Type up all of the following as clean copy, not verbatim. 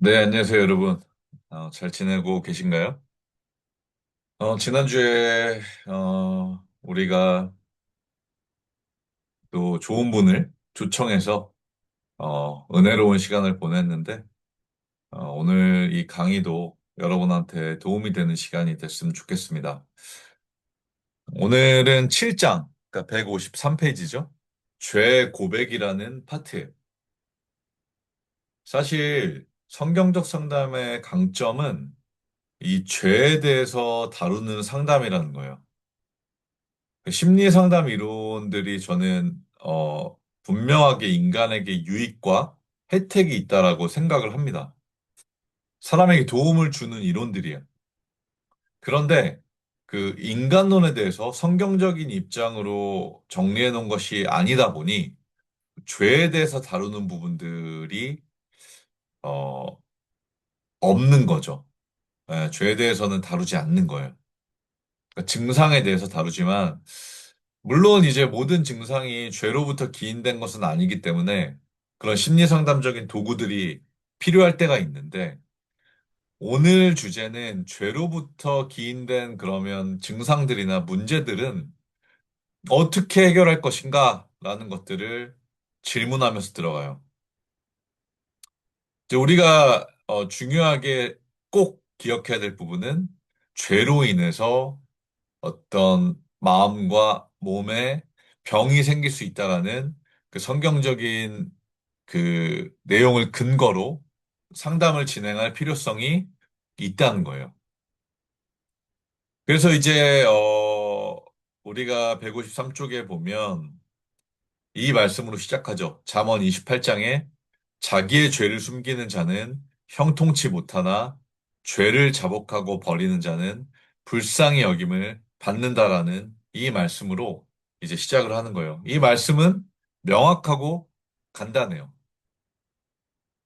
네, 안녕하세요, 여러분. 잘 지내고 계신가요? 지난주에, 우리가 또 좋은 분을 초청해서, 은혜로운 시간을 보냈는데, 오늘 이 강의도 여러분한테 도움이 되는 시간이 됐으면 좋겠습니다. 오늘은 7장, 그러니까 153페이지죠. 죄 고백이라는 파트예요. 사실, 성경적 상담의 강점은 이 죄에 대해서 다루는 상담이라는 거예요. 그 심리 상담 이론들이 저는 분명하게 인간에게 유익과 혜택이 있다라고 생각을 합니다. 사람에게 도움을 주는 이론들이에요. 그런데 그 인간론에 대해서 성경적인 입장으로 정리해 놓은 것이 아니다 보니 죄에 대해서 다루는 부분들이 어, 없는 거죠. 죄에 대해서는 다루지 않는 거예요. 그러니까 증상에 대해서 다루지만 물론 이제 모든 증상이 죄로부터 기인된 것은 아니기 때문에 그런 심리 상담적인 도구들이 필요할 때가 있는데 오늘 주제는 죄로부터 기인된 그러면 증상들이나 문제들은 어떻게 해결할 것인가 라는 것들을 질문하면서 들어가요. 이제 우리가 중요하게 꼭 기억해야 될 부분은 죄로 인해서 어떤 마음과 몸에 병이 생길 수 있다라는 그 성경적인 그 내용을 근거로 상담을 진행할 필요성이 있다는 거예요. 그래서 이제 우리가 153쪽에 보면 이 말씀으로 시작하죠. 잠언 28장에 자기의 죄를 숨기는 자는 형통치 못하나 죄를 자복하고 버리는 자는 불쌍히 여김을 받는다라는 이 말씀으로 이제 시작을 하는 거예요. 이 말씀은 명확하고 간단해요.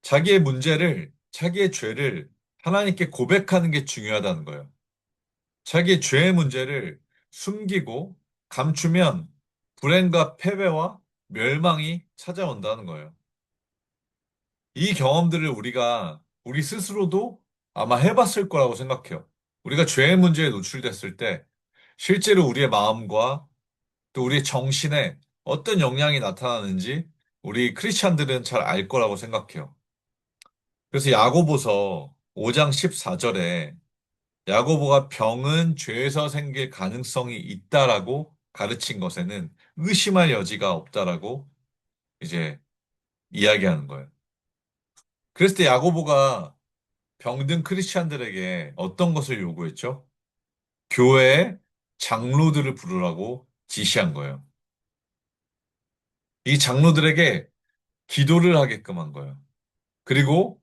자기의 문제를, 자기의 죄를 하나님께 고백하는 게 중요하다는 거예요. 자기의 죄의 문제를 숨기고 감추면 불행과 패배와 멸망이 찾아온다는 거예요. 이 경험들을 우리가 우리 스스로도 아마 해봤을 거라고 생각해요. 우리가 죄의 문제에 노출됐을 때 실제로 우리의 마음과 또 우리의 정신에 어떤 영향이 나타나는지 우리 크리스찬들은 잘 알 거라고 생각해요. 그래서 야고보서 5장 14절에 야고보가 병은 죄에서 생길 가능성이 있다라고 가르친 것에는 의심할 여지가 없다라고 이제 이야기하는 거예요. 그랬을 때 야고보가 병든 크리스찬들에게 어떤 것을 요구했죠? 교회의 장로들을 부르라고 지시한 거예요. 이 장로들에게 기도를 하게끔 한 거예요. 그리고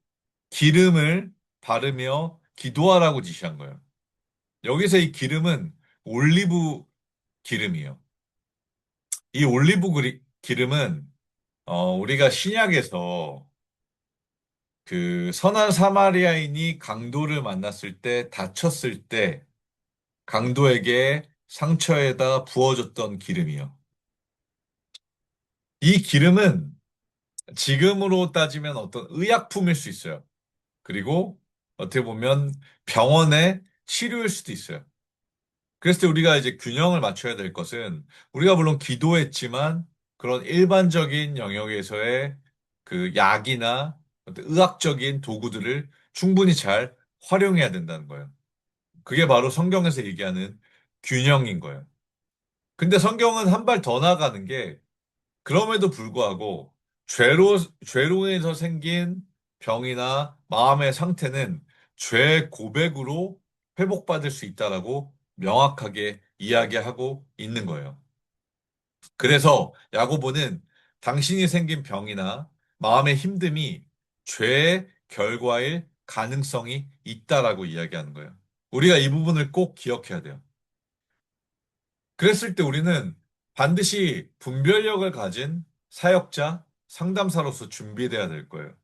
기름을 바르며 기도하라고 지시한 거예요. 여기서 이 기름은 올리브 기름이에요. 이 기름은 우리가 신약에서 그 선한 사마리아인이 강도를 만났을 때 다쳤을 때 강도에게 상처에다 부어줬던 기름이요. 이 기름은 지금으로 따지면 어떤 의약품일 수 있어요. 그리고 어떻게 보면 병원의 치료일 수도 있어요. 그랬을 때 우리가 이제 균형을 맞춰야 될 것은 우리가 물론 기도했지만 그런 일반적인 영역에서의 그 약이나 어떤 의학적인 도구들을 충분히 잘 활용해야 된다는 거예요. 그게 바로 성경에서 얘기하는 균형인 거예요. 근데 성경은 한 발 더 나아가는 게 그럼에도 불구하고 죄로 인해서 생긴 병이나 마음의 상태는 죄 고백으로 회복받을 수 있다라고 명확하게 이야기하고 있는 거예요. 그래서 야고보는 당신이 생긴 병이나 마음의 힘듦이 죄의 결과일 가능성이 있다라고 이야기하는 거예요. 우리가 이 부분을 꼭 기억해야 돼요. 그랬을 때 우리는 반드시 분별력을 가진 사역자, 상담사로서 준비돼야 될 거예요.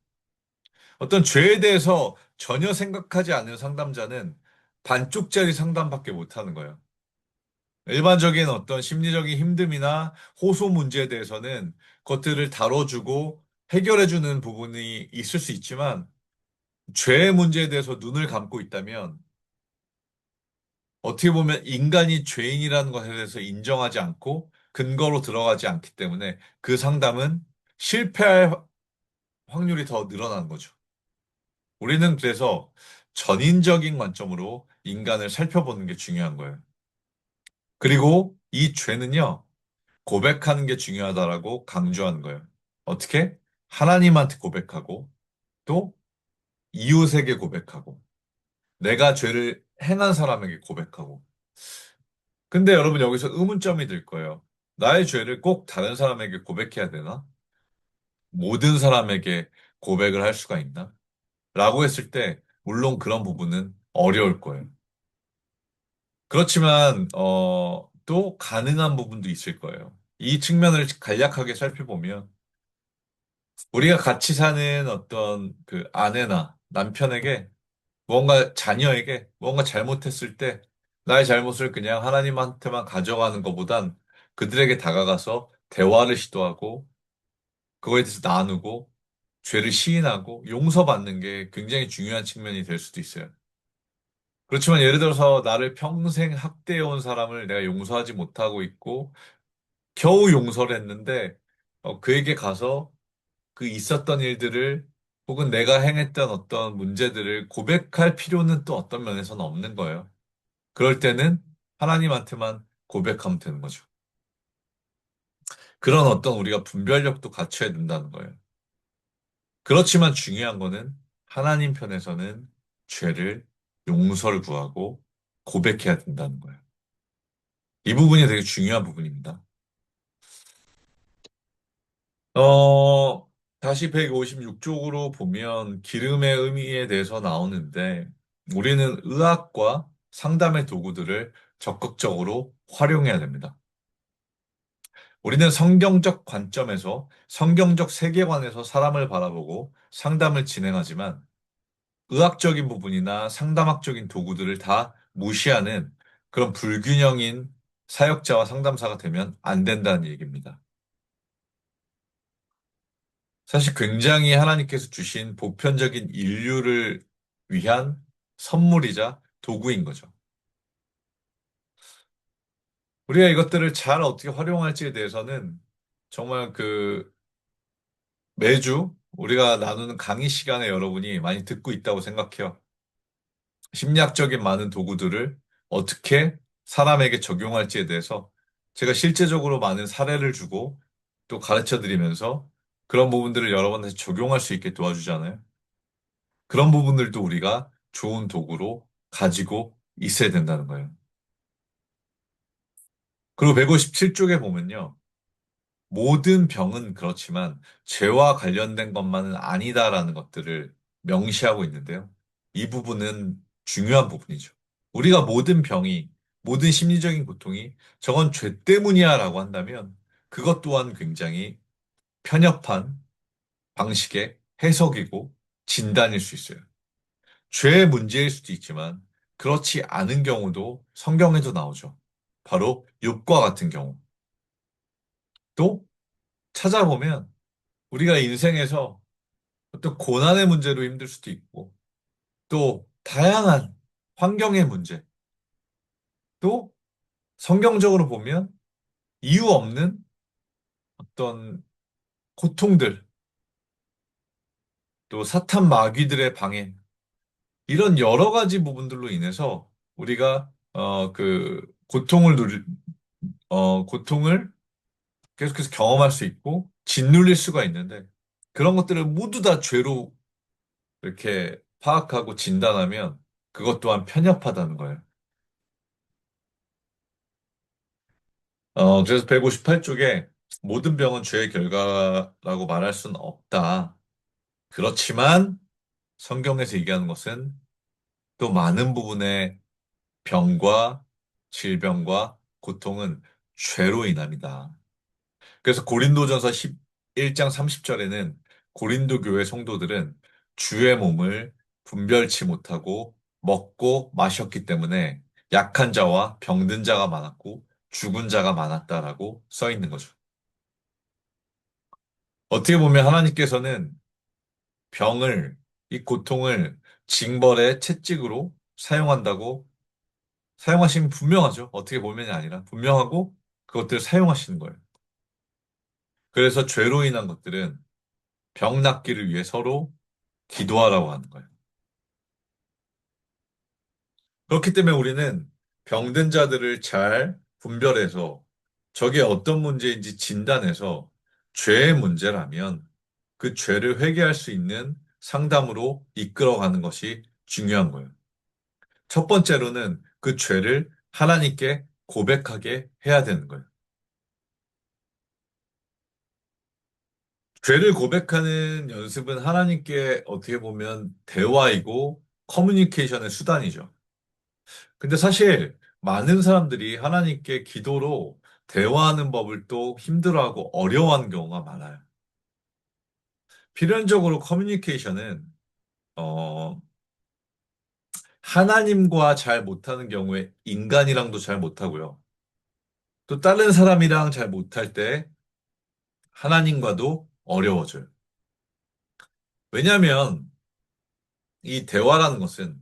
어떤 죄에 대해서 전혀 생각하지 않는 상담자는 반쪽짜리 상담밖에 못하는 거예요. 일반적인 어떤 심리적인 힘듦이나 호소 문제에 대해서는 그것들을 다뤄주고 해결해주는 부분이 있을 수 있지만 죄의 문제에 대해서 눈을 감고 있다면 어떻게 보면 인간이 죄인이라는 것에 대해서 인정하지 않고 근거로 들어가지 않기 때문에 그 상담은 실패할 확률이 더 늘어나는 거죠. 우리는 그래서 전인적인 관점으로 인간을 살펴보는 게 중요한 거예요. 그리고 이 죄는요, 고백하는 게 중요하다라고 강조하는 거예요. 어떻게? 하나님한테 고백하고, 또 이웃에게 고백하고, 내가 죄를 행한 사람에게 고백하고. 근데 여러분 여기서 의문점이 들 거예요. 나의 죄를 꼭 다른 사람에게 고백해야 되나? 모든 사람에게 고백을 할 수가 있나? 라고 했을 때, 물론 그런 부분은 어려울 거예요. 그렇지만, 또 가능한 부분도 있을 거예요. 이 측면을 간략하게 살펴보면, 우리가 같이 사는 어떤 그 아내나 남편에게 무언가 자녀에게 무언가 잘못했을 때 나의 잘못을 그냥 하나님한테만 가져가는 것보단 그들에게 다가가서 대화를 시도하고 그거에 대해서 나누고 죄를 시인하고 용서받는 게 굉장히 중요한 측면이 될 수도 있어요. 그렇지만 예를 들어서 나를 평생 학대해온 사람을 내가 용서하지 못하고 있고 겨우 용서를 했는데 그에게 가서 그 있었던 일들을 혹은 내가 행했던 어떤 문제들을 고백할 필요는 또 어떤 면에서는 없는 거예요. 그럴 때는 하나님한테만 고백하면 되는 거죠. 그런 어떤 우리가 분별력도 갖춰야 된다는 거예요. 그렇지만 중요한 거는 하나님 편에서는 죄를 용서를 구하고 고백해야 된다는 거예요. 이 부분이 되게 중요한 부분입니다. 어, 다시 156쪽으로 보면 기름의 의미에 대해서 나오는데 우리는 의학과 상담의 도구들을 적극적으로 활용해야 됩니다. 우리는 성경적 관점에서 성경적 세계관에서 사람을 바라보고 상담을 진행하지만 의학적인 부분이나 상담학적인 도구들을 다 무시하는 그런 불균형인 사역자와 상담사가 되면 안 된다는 얘기입니다. 사실 굉장히 하나님께서 주신 보편적인 인류를 위한 선물이자 도구인 거죠. 우리가 이것들을 잘 어떻게 활용할지에 대해서는 정말 그 매주 우리가 나누는 강의 시간에 여러분이 많이 듣고 있다고 생각해요. 심리학적인 많은 도구들을 어떻게 사람에게 적용할지에 대해서 제가 실제적으로 많은 사례를 주고 또 가르쳐 드리면서 그런 부분들을 여러분한테 적용할 수 있게 도와주잖아요. 그런 부분들도 우리가 좋은 도구로 가지고 있어야 된다는 거예요. 그리고 157쪽에 보면요. 모든 병은 그렇지만 죄와 관련된 것만은 아니다라는 것들을 명시하고 있는데요. 이 부분은 중요한 부분이죠. 우리가 모든 병이, 모든 심리적인 고통이 저건 죄 때문이야라고 한다면 그것 또한 굉장히 편협한 방식의 해석이고 진단일 수 있어요. 죄의 문제일 수도 있지만 그렇지 않은 경우도 성경에도 나오죠. 바로 욥과 같은 경우. 또 찾아보면 우리가 인생에서 어떤 고난의 문제로 힘들 수도 있고 또 다양한 환경의 문제, 또 성경적으로 보면 이유 없는 어떤 고통들, 또 사탄 마귀들의 방해, 이런 여러 가지 부분들로 인해서 우리가 그 고통을 계속해서 경험할 수 있고 짓눌릴 수가 있는데 그런 것들을 모두 다 죄로 이렇게 파악하고 진단하면 그것 또한 편협하다는 거예요. 그래서 158쪽에 모든 병은 죄의 결과라고 말할 수는 없다. 그렇지만 성경에서 얘기하는 것은 또 많은 부분의 병과 질병과 고통은 죄로 인합니다. 그래서 고린도전서 11장 30절에는 고린도 교회 성도들은 주의 몸을 분별치 못하고 먹고 마셨기 때문에 약한 자와 병든 자가 많았고 죽은 자가 많았다라고 써 있는 거죠. 어떻게 보면 하나님께서는 병을 이 고통을 징벌의 채찍으로 사용하시면 분명하죠. 어떻게 보면이 아니라 분명하고 그것들을 사용하시는 거예요. 그래서 죄로 인한 것들은 병 낫기를 위해 서로 기도하라고 하는 거예요. 그렇기 때문에 우리는 병든 자들을 잘 분별해서 저게 어떤 문제인지 진단해서 죄의 문제라면 그 죄를 회개할 수 있는 상담으로 이끌어가는 것이 중요한 거예요. 첫 번째로는 그 죄를 하나님께 고백하게 해야 되는 거예요. 죄를 고백하는 연습은 하나님께 어떻게 보면 대화이고 커뮤니케이션의 수단이죠. 근데 사실 많은 사람들이 하나님께 기도로 대화하는 법을 또 힘들어하고 어려워하는 경우가 많아요. 필연적으로 커뮤니케이션은 어, 하나님과 잘 못하는 경우에 인간이랑도 잘 못하고요. 또 다른 사람이랑 잘 못할 때 하나님과도 어려워져요. 왜냐하면 이 대화라는 것은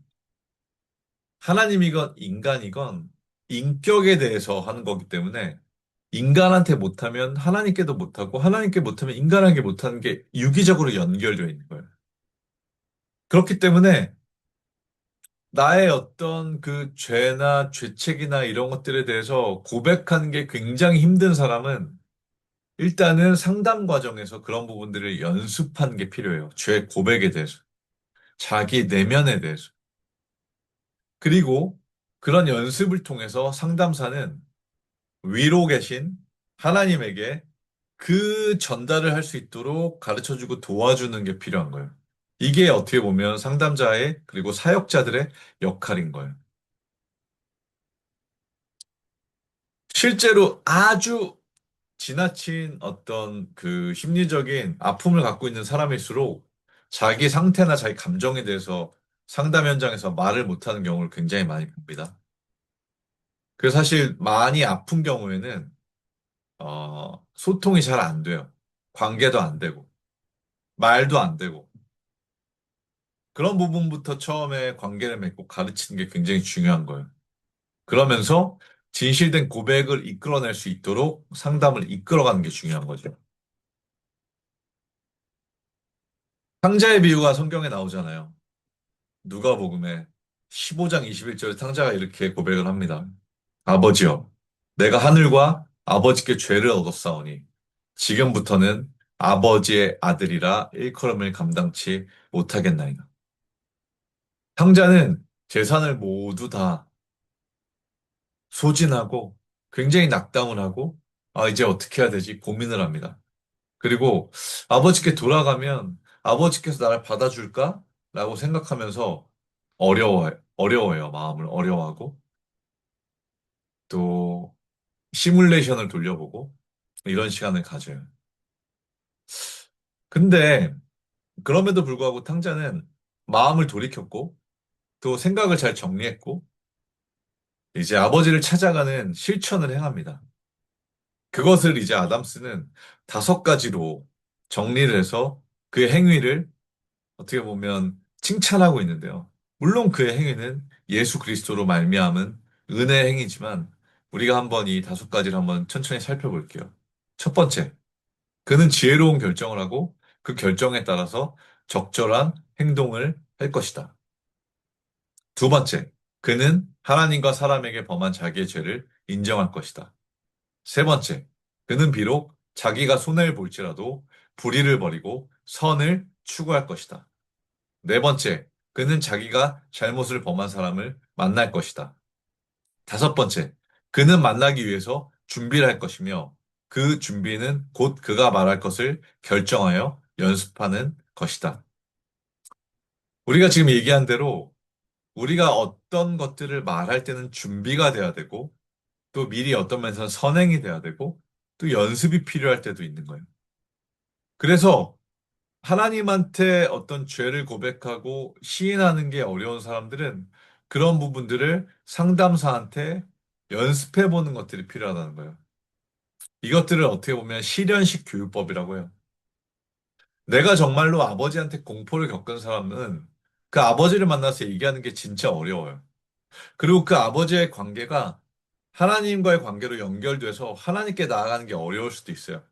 하나님이건 인간이건 인격에 대해서 하는 거기 때문에 인간한테 못하면 하나님께도 못하고 하나님께 못하면 인간에게 못하는 게 유기적으로 연결되어 있는 거예요. 그렇기 때문에 나의 어떤 그 죄나 죄책이나 이런 것들에 대해서 고백하는 게 굉장히 힘든 사람은 일단은 상담 과정에서 그런 부분들을 연습하는 게 필요해요. 죄 고백에 대해서, 자기 내면에 대해서. 그리고 그런 연습을 통해서 상담사는 위로 계신 하나님에게 그 전달을 할 수 있도록 가르쳐주고 도와주는 게 필요한 거예요. 이게 어떻게 보면 상담자의 그리고 사역자들의 역할인 거예요. 실제로 아주 지나친 어떤 그 심리적인 아픔을 갖고 있는 사람일수록 자기 상태나 자기 감정에 대해서 상담 현장에서 말을 못하는 경우를 굉장히 많이 봅니다. 그래서 사실 많이 아픈 경우에는 소통이 잘 안 돼요. 관계도 안 되고 말도 안 되고 그런 부분부터 처음에 관계를 맺고 가르치는 게 굉장히 중요한 거예요. 그러면서 진실된 고백을 이끌어낼 수 있도록 상담을 이끌어가는 게 중요한 거죠. 탕자의 비유가 성경에 나오잖아요. 누가복음에 15장 21절에 탕자가 이렇게 고백을 합니다. 아버지여, 내가 하늘과 아버지께 죄를 얻었사오니 지금부터는 아버지의 아들이라 일컬음을 감당치 못하겠나이다. 탕자는 재산을 모두 다 소진하고 굉장히 낙담을 하고 이제 어떻게 해야 되지? 고민을 합니다. 그리고 아버지께 돌아가면 아버지께서 나를 받아줄까? 라고 생각하면서 어려워요. 마음을 어려워하고 또 시뮬레이션을 돌려보고 이런 시간을 가져요. 근데 그럼에도 불구하고 탕자는 마음을 돌이켰고 또 생각을 잘 정리했고 이제 아버지를 찾아가는 실천을 행합니다. 그것을 이제 아담스는 5가지로 정리를 해서 그의 행위를 어떻게 보면 칭찬하고 있는데요. 물론 그의 행위는 예수 그리스도로 말미암은 은혜의 행위지만 우리가 한번 이 5가지를 한번 천천히 살펴볼게요. 첫 번째, 그는 지혜로운 결정을 하고 그 결정에 따라서 적절한 행동을 할 것이다. 두 번째, 그는 하나님과 사람에게 범한 자기의 죄를 인정할 것이다. 세 번째, 그는 비록 자기가 손해를 볼지라도 불의를 버리고 선을 추구할 것이다. 네 번째, 그는 자기가 잘못을 범한 사람을 만날 것이다. 다섯 번째, 그는 만나기 위해서 준비를 할 것이며 그 준비는 곧 그가 말할 것을 결정하여 연습하는 것이다. 우리가 지금 얘기한 대로 우리가 어떤 것들을 말할 때는 준비가 돼야 되고 또 미리 어떤 면에서는 선행이 돼야 되고 또 연습이 필요할 때도 있는 거예요. 그래서 하나님한테 어떤 죄를 고백하고 시인하는 게 어려운 사람들은 그런 부분들을 상담사한테 연습해 보는 것들이 필요하다는 거예요. 이것들을 어떻게 보면 실연식 교육법이라고 해요. 내가 정말로 아버지한테 공포를 겪은 사람은 그 아버지를 만나서 얘기하는 게 진짜 어려워요. 그리고 그 아버지의 관계가 하나님과의 관계로 연결돼서 하나님께 나아가는 게 어려울 수도 있어요.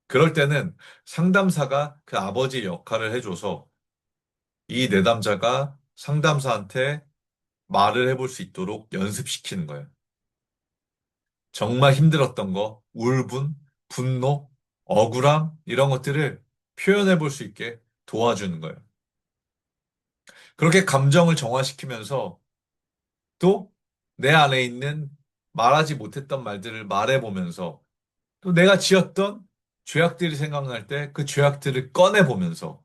그럴 때는 상담사가 그 아버지의 역할을 해줘서 이 내담자가 상담사한테 말을 해볼 수 있도록 연습시키는 거예요. 정말 힘들었던 거, 울분, 분노, 억울함, 이런 것들을 표현해 볼 수 있게 도와주는 거예요. 그렇게 감정을 정화시키면서 또 내 안에 있는 말하지 못했던 말들을 말해보면서 또 내가 지었던 죄악들이 생각날 때 그 죄악들을 꺼내보면서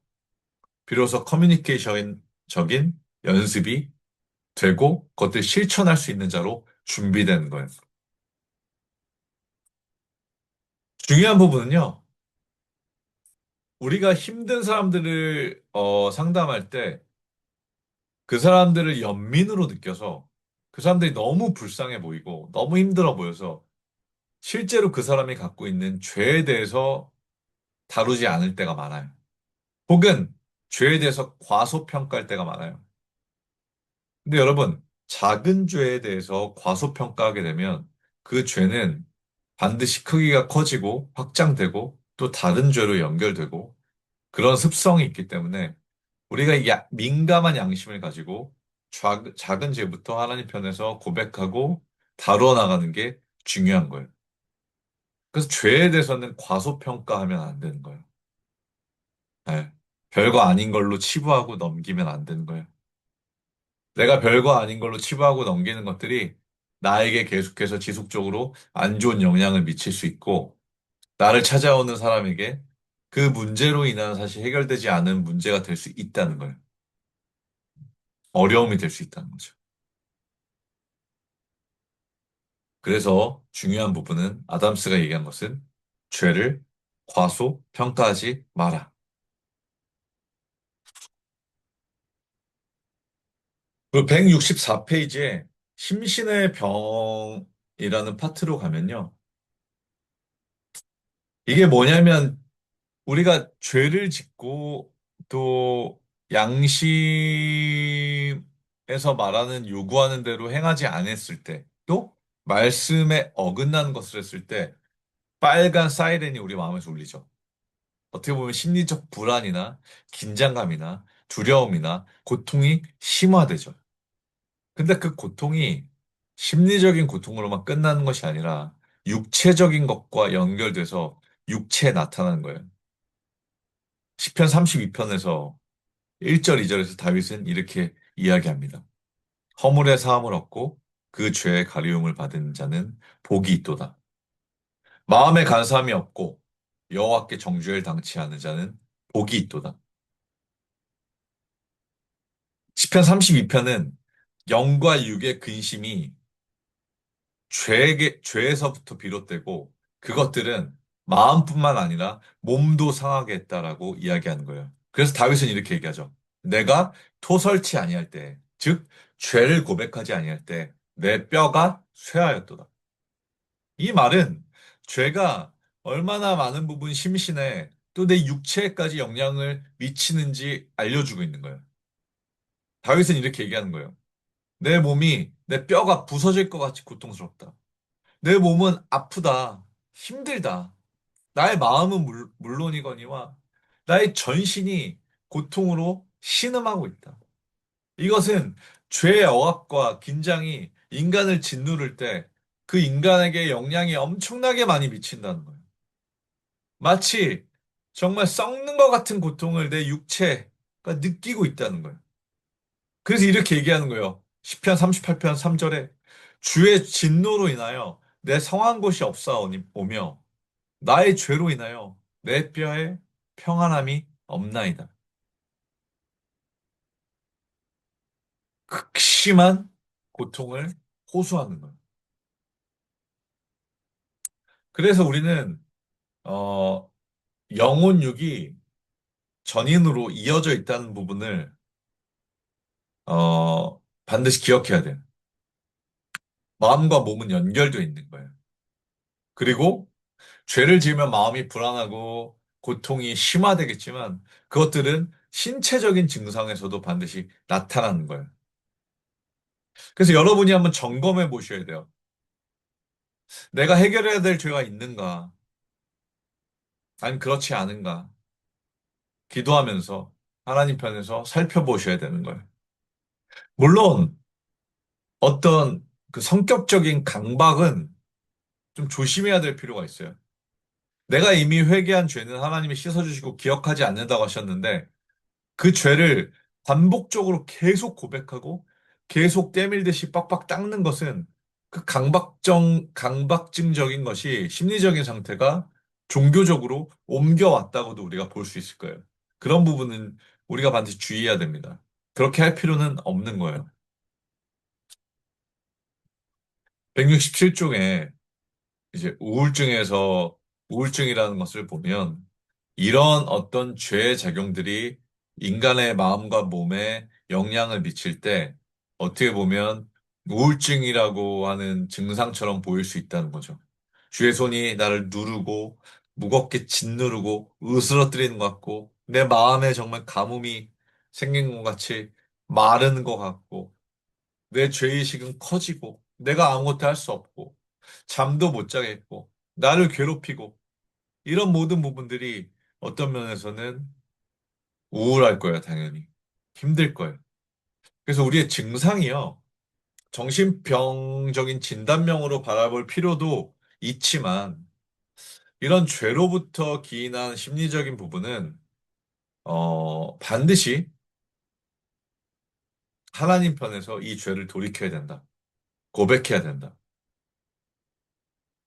비로소 커뮤니케이션적인 연습이 되고 그것들 실천할 수 있는 자로 준비되는 거예요. 중요한 부분은요, 우리가 힘든 사람들을 상담할 때 그 사람들을 연민으로 느껴서 그 사람들이 너무 불쌍해 보이고 너무 힘들어 보여서 실제로 그 사람이 갖고 있는 죄에 대해서 다루지 않을 때가 많아요. 혹은 죄에 대해서 과소평가할 때가 많아요. 근데 여러분, 작은 죄에 대해서 과소평가하게 되면 그 죄는 반드시 크기가 커지고 확장되고 또 다른 죄로 연결되고 그런 습성이 있기 때문에 우리가 이 민감한 양심을 가지고 작은 죄부터 하나님 편에서 고백하고 다루어 나가는 게 중요한 거예요. 그래서 죄에 대해서는 과소평가하면 안 되는 거예요. 네. 별거 아닌 걸로 치부하고 넘기면 안 되는 거예요. 내가 별거 아닌 걸로 치부하고 넘기는 것들이 나에게 계속해서 지속적으로 안 좋은 영향을 미칠 수 있고, 나를 찾아오는 사람에게 그 문제로 인한 사실 해결되지 않은 문제가 될 수 있다는 거예요. 어려움이 될 수 있다는 거죠. 그래서 중요한 부분은 아담스가 얘기한 것은 죄를 과소평가하지 마라. 그 164페이지에 심신의 병이라는 파트로 가면요. 이게 뭐냐면 우리가 죄를 짓고 또 양심에서 말하는 요구하는 대로 행하지 않았을 때, 또 말씀에 어긋난 것을 했을 때 빨간 사이렌이 우리 마음에서 울리죠. 어떻게 보면 심리적 불안이나 긴장감이나 두려움이나 고통이 심화되죠. 근데 그 고통이 심리적인 고통으로만 끝나는 것이 아니라 육체적인 것과 연결돼서 육체에 나타나는 거예요. 시편 32편에서 1절, 2절에서 다윗은 이렇게 이야기합니다. 허물의 사함을 얻고 그 죄의 가리움을 받은 자는 복이 있도다. 마음에 간사함이 없고 여호와께 정죄를 당치 않은 자는 복이 있도다. 시편 32편은 영과 육의 근심이 죄에서부터 비롯되고 그것들은 마음뿐만 아니라 몸도 상하게 했다라고 이야기하는 거예요. 그래서 다윗은 이렇게 얘기하죠. 내가 토설치 아니할 때, 즉 죄를 고백하지 아니할 때 내 뼈가 쇠하였도다. 이 말은 죄가 얼마나 많은 부분 심신에 또 내 육체에까지 영향을 미치는지 알려주고 있는 거예요. 다윗은 이렇게 얘기하는 거예요. 내 몸이 내 뼈가 부서질 것 같이 고통스럽다. 내 몸은 아프다, 힘들다. 나의 마음은 물론이거니와 나의 전신이 고통으로 신음하고 있다. 이것은 죄의 억압과 긴장이 인간을 짓누를 때 그 인간에게 영향이 엄청나게 많이 미친다는 거예요. 마치 정말 썩는 것 같은 고통을 내 육체가 느끼고 있다는 거예요. 그래서 이렇게 얘기하는 거예요. 시편 38편 3절에 주의 진노로 인하여 내 성한 곳이 없사오며 나의 죄로 인하여 내 뼈에 평안함이 없나이다. 극심한 고통을 호소하는 거예요. 그래서 우리는 어, 영혼육이 전인으로 이어져 있다는 부분을 반드시 기억해야 돼요. 마음과 몸은 연결되어 있는 거예요. 그리고 죄를 지으면 마음이 불안하고 고통이 심화되겠지만 그것들은 신체적인 증상에서도 반드시 나타나는 거예요. 그래서 여러분이 한번 점검해 보셔야 돼요. 내가 해결해야 될 죄가 있는가? 아니면 그렇지 않은가? 기도하면서 하나님 편에서 살펴보셔야 되는 거예요. 물론 어떤 그 성격적인 강박은 좀 조심해야 될 필요가 있어요. 내가 이미 회개한 죄는 하나님이 씻어주시고 기억하지 않는다고 하셨는데 그 죄를 반복적으로 계속 고백하고 계속 때밀듯이 빡빡 닦는 것은 그 강박증적인 것이 심리적인 상태가 종교적으로 옮겨왔다고도 우리가 볼 수 있을 거예요. 그런 부분은 우리가 반드시 주의해야 됩니다. 그렇게 할 필요는 없는 거예요. 167종에 이제 우울증이라는 것을 보면 이런 어떤 죄의 작용들이 인간의 마음과 몸에 영향을 미칠 때 어떻게 보면 우울증이라고 하는 증상처럼 보일 수 있다는 거죠. 주의 손이 나를 누르고 무겁게 짓누르고 으스러뜨리는 것 같고 내 마음에 정말 가뭄이 생긴 것 같이 마르는 것 같고 내 죄의식은 커지고 내가 아무것도 할 수 없고 잠도 못 자겠고 나를 괴롭히고 이런 모든 부분들이 어떤 면에서는 우울할 거예요, 당연히. 힘들 거예요. 그래서 우리의 증상이요. 정신병적인 진단명으로 바라볼 필요도 있지만 이런 죄로부터 기인한 심리적인 부분은 반드시 하나님 편에서 이 죄를 돌이켜야 된다. 고백해야 된다.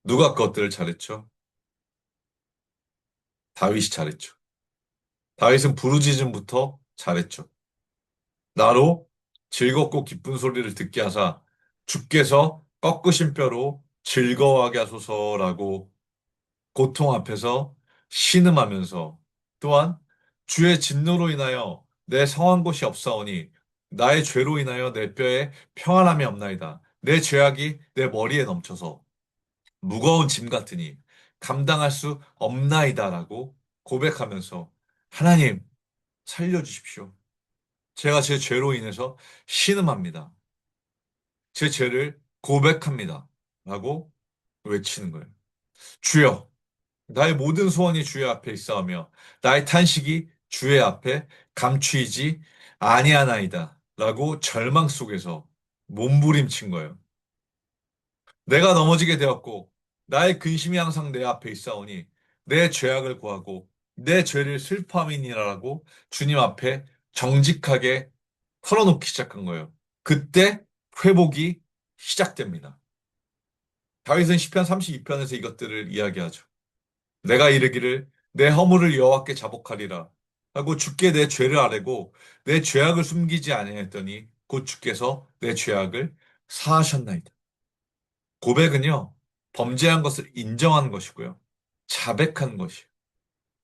누가 그것들을 잘했죠? 다윗이 잘했죠. 다윗은 부르짖음부터 잘했죠. 나로 즐겁고 기쁜 소리를 듣게 하사 주께서 꺾으신 뼈로 즐거워하게 하소서라고 고통 앞에서 신음하면서 또한 주의 진노로 인하여 내 성한 곳이 없사오니 나의 죄로 인하여 내 뼈에 평안함이 없나이다. 내 죄악이 내 머리에 넘쳐서 무거운 짐 같으니 감당할 수 없나이다라고 고백하면서 하나님 살려주십시오. 제가 제 죄로 인해서 신음합니다. 제 죄를 고백합니다. 라고 외치는 거예요. 주여, 나의 모든 소원이 주의 앞에 있사오며 나의 탄식이 주의 앞에 감추이지 아니하나이다. 라고 절망 속에서 몸부림친 거예요. 내가 넘어지게 되었고 나의 근심이 항상 내 앞에 있사오니 내 죄악을 고하고 내 죄를 슬퍼함이니라라고 주님 앞에 정직하게 털어놓기 시작한 거예요. 그때 회복이 시작됩니다. 다윗은 시편 32편에서 이것들을 이야기하죠. 내가 이르기를 내 허물을 여호와께 자복하리라 하고 주께 내 죄를 아뢰고 내 죄악을 숨기지 아니하였더니 곧 주께서 내 죄악을 사하셨나이다. 고백은요, 범죄한 것을 인정하는 것이고요. 자백하는 것이요.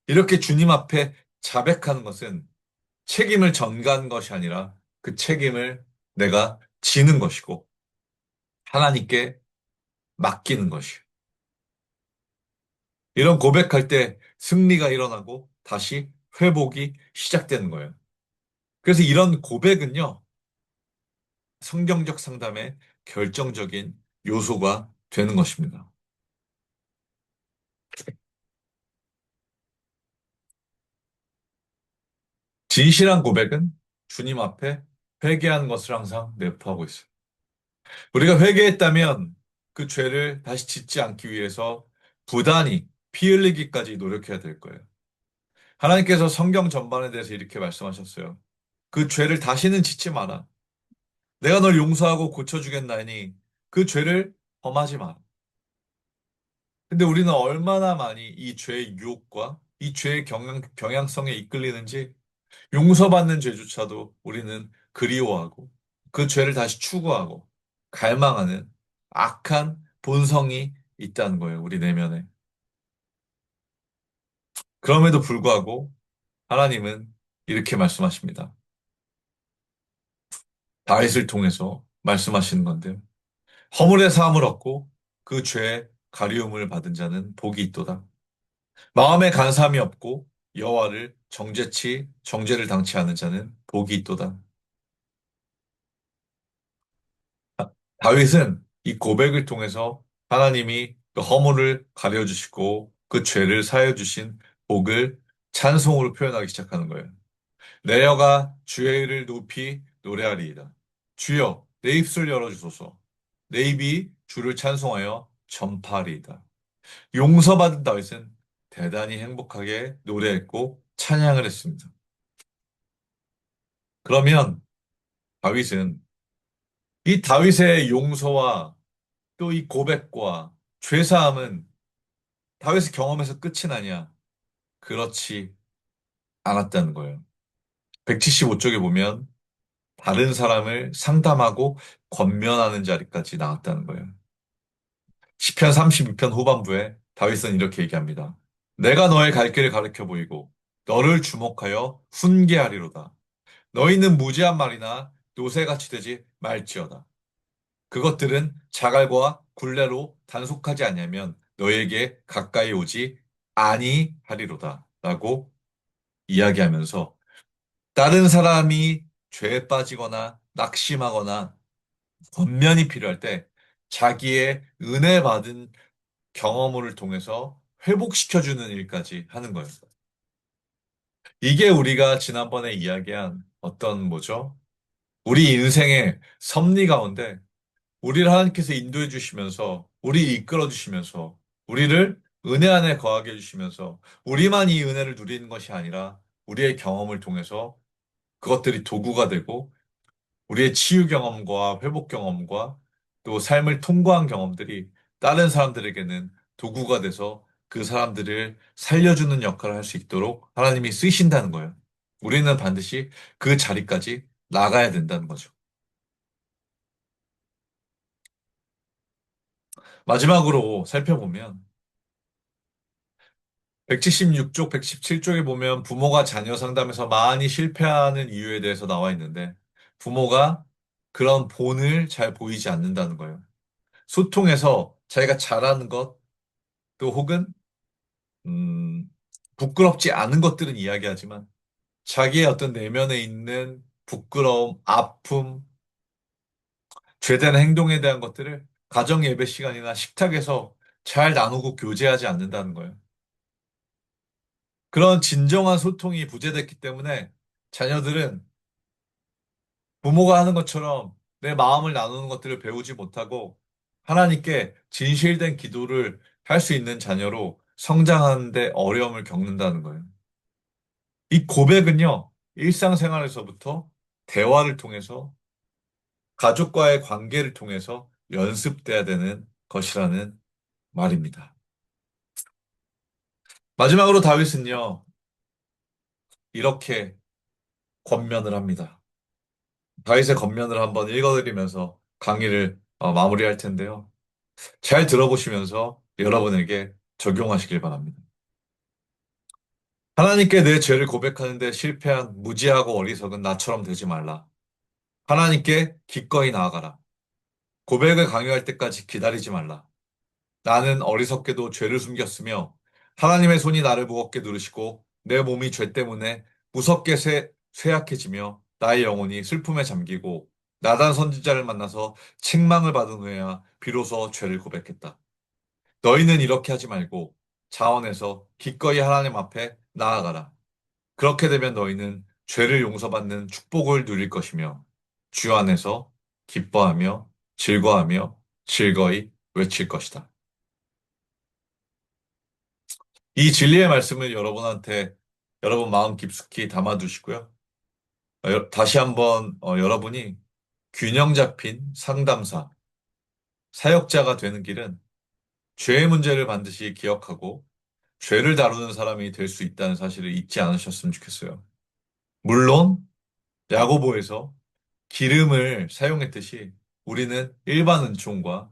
이렇게 주님 앞에 자백하는 것은 책임을 전가하는 것이 아니라 그 책임을 내가 지는 것이고 하나님께 맡기는 것이요. 이런 고백할 때 승리가 일어나고 다시 회복이 시작되는 거예요. 그래서 이런 고백은요, 성경적 상담의 결정적인 요소가 되는 것입니다. 진실한 고백은 주님 앞에 회개하는 것을 항상 내포하고 있어요. 우리가 회개했다면 그 죄를 다시 짓지 않기 위해서 부단히 피 흘리기까지 노력해야 될 거예요. 하나님께서 성경 전반에 대해서 이렇게 말씀하셨어요. 그 죄를 다시는 짓지 마라. 내가 널 용서하고 고쳐주겠나니 그 죄를 범하지 마라. 근데 우리는 얼마나 많이 이 죄의 유혹과 이 죄의 경향성에 이끌리는지 용서받는 죄조차도 우리는 그리워하고 그 죄를 다시 추구하고 갈망하는 악한 본성이 있다는 거예요, 우리 내면에. 그럼에도 불구하고 하나님은 이렇게 말씀하십니다. 다윗을 통해서 말씀하시는 건데요. 허물의 사함을 얻고 그 죄의 가리움을 받은 자는 복이 있도다. 마음에 간사함이 없고 여호와를 정죄를 당치 않은 자는 복이 있도다. 다윗은 이 고백을 통해서 하나님이 그 허물을 가려주시고 그 죄를 사해 주신 복을 찬송으로 표현하기 시작하는 거예요. 내려가 주의 이를 높이 노래하리이다. 주여 내 입술 열어주소서. 내 입이 주를 찬송하여 전파하리이다. 용서받은 다윗은 대단히 행복하게 노래했고 찬양을 했습니다. 그러면 다윗은 이 다윗의 용서와 또 이 고백과 죄사함은 다윗의 경험에서 끝이 나냐? 그렇지 않았다는 거예요. 175쪽에 보면 다른 사람을 상담하고 권면하는 자리까지 나왔다는 거예요. 시편 32편 후반부에 다윗은 이렇게 얘기합니다. 내가 너의 갈 길을 가르쳐 보이고 너를 주목하여 훈계하리로다. 너희는 무지한 말이나 노새같이 되지 말지어다. 그것들은 자갈과 굴레로 단속하지 않냐면 너에게 가까이 오지 아니하리로다. 라고 이야기하면서 다른 사람이 죄에 빠지거나 낙심하거나 권면이 필요할 때 자기의 은혜 받은 경험을 통해서 회복시켜주는 일까지 하는 거예요. 이게 우리가 지난번에 이야기한 어떤 뭐죠? 우리 인생의 섭리 가운데 우리를 하나님께서 인도해 주시면서 우리 이끌어 주시면서 우리를 은혜 안에 거하게 해 주시면서 우리만 이 은혜를 누리는 것이 아니라 우리의 경험을 통해서 그것들이 도구가 되고 우리의 치유 경험과 회복 경험과 또 삶을 통과한 경험들이 다른 사람들에게는 도구가 돼서 그 사람들을 살려주는 역할을 할 수 있도록 하나님이 쓰신다는 거예요. 우리는 반드시 그 자리까지 나가야 된다는 거죠. 마지막으로 살펴보면 176쪽, 117쪽에 보면 부모가 자녀 상담에서 많이 실패하는 이유에 대해서 나와 있는데 부모가 그런 본을 잘 보이지 않는다는 거예요. 소통에서 자기가 잘하는 것, 또 혹은 음, 부끄럽지 않은 것들은 이야기하지만 자기의 어떤 내면에 있는 부끄러움, 아픔, 죄되는 행동에 대한 것들을 가정 예배 시간이나 식탁에서 잘 나누고 교제하지 않는다는 거예요. 그런 진정한 소통이 부재됐기 때문에 자녀들은 부모가 하는 것처럼 내 마음을 나누는 것들을 배우지 못하고 하나님께 진실된 기도를 할 수 있는 자녀로 성장하는데 어려움을 겪는다는 거예요. 이 고백은요, 일상생활에서부터 대화를 통해서 가족과의 관계를 통해서 연습돼야 되는 것이라는 말입니다. 마지막으로 다윗은요, 이렇게 권면을 합니다. 다윗의 권면을 한번 읽어드리면서 강의를 마무리할 텐데요. 잘 들어보시면서 여러분에게 적용하시길 바랍니다. 하나님께 내 죄를 고백하는데 실패한 무지하고 어리석은 나처럼 되지 말라. 하나님께 기꺼이 나아가라. 고백을 강요할 때까지 기다리지 말라. 나는 어리석게도 죄를 숨겼으며 하나님의 손이 나를 무겁게 누르시고 내 몸이 죄 때문에 무섭게 쇠약해지며 나의 영혼이 슬픔에 잠기고 나단 선지자를 만나서 책망을 받은 후에야 비로소 죄를 고백했다. 너희는 이렇게 하지 말고 자원해서 기꺼이 하나님 앞에 나아가라. 그렇게 되면 너희는 죄를 용서받는 축복을 누릴 것이며 주 안에서 기뻐하며 즐거하며 즐거이 외칠 것이다. 이 진리의 말씀을 여러분 마음 깊숙이 담아두시고요. 다시 한번 여러분이 균형 잡힌 상담사, 사역자가 되는 길은 죄의 문제를 반드시 기억하고 죄를 다루는 사람이 될 수 있다는 사실을 잊지 않으셨으면 좋겠어요. 물론 야고보에서 기름을 사용했듯이 우리는 일반 은총과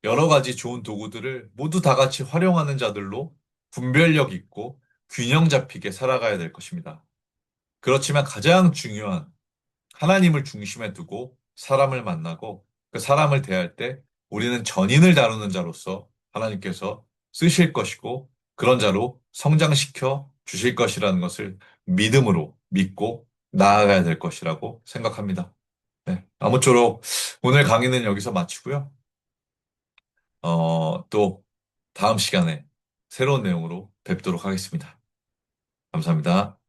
여러 가지 좋은 도구들을 모두 다 같이 활용하는 자들로 분별력 있고 균형 잡히게 살아가야 될 것입니다. 그렇지만 가장 중요한 하나님을 중심에 두고 사람을 만나고 그 사람을 대할 때 우리는 전인을 다루는 자로서 하나님께서 쓰실 것이고 그런 자로 성장시켜 주실 것이라는 것을 믿음으로 믿고 나아가야 될 것이라고 생각합니다. 네. 아무쪼록 오늘 강의는 여기서 마치고요. 또 다음 시간에 새로운 내용으로 뵙도록 하겠습니다. 감사합니다.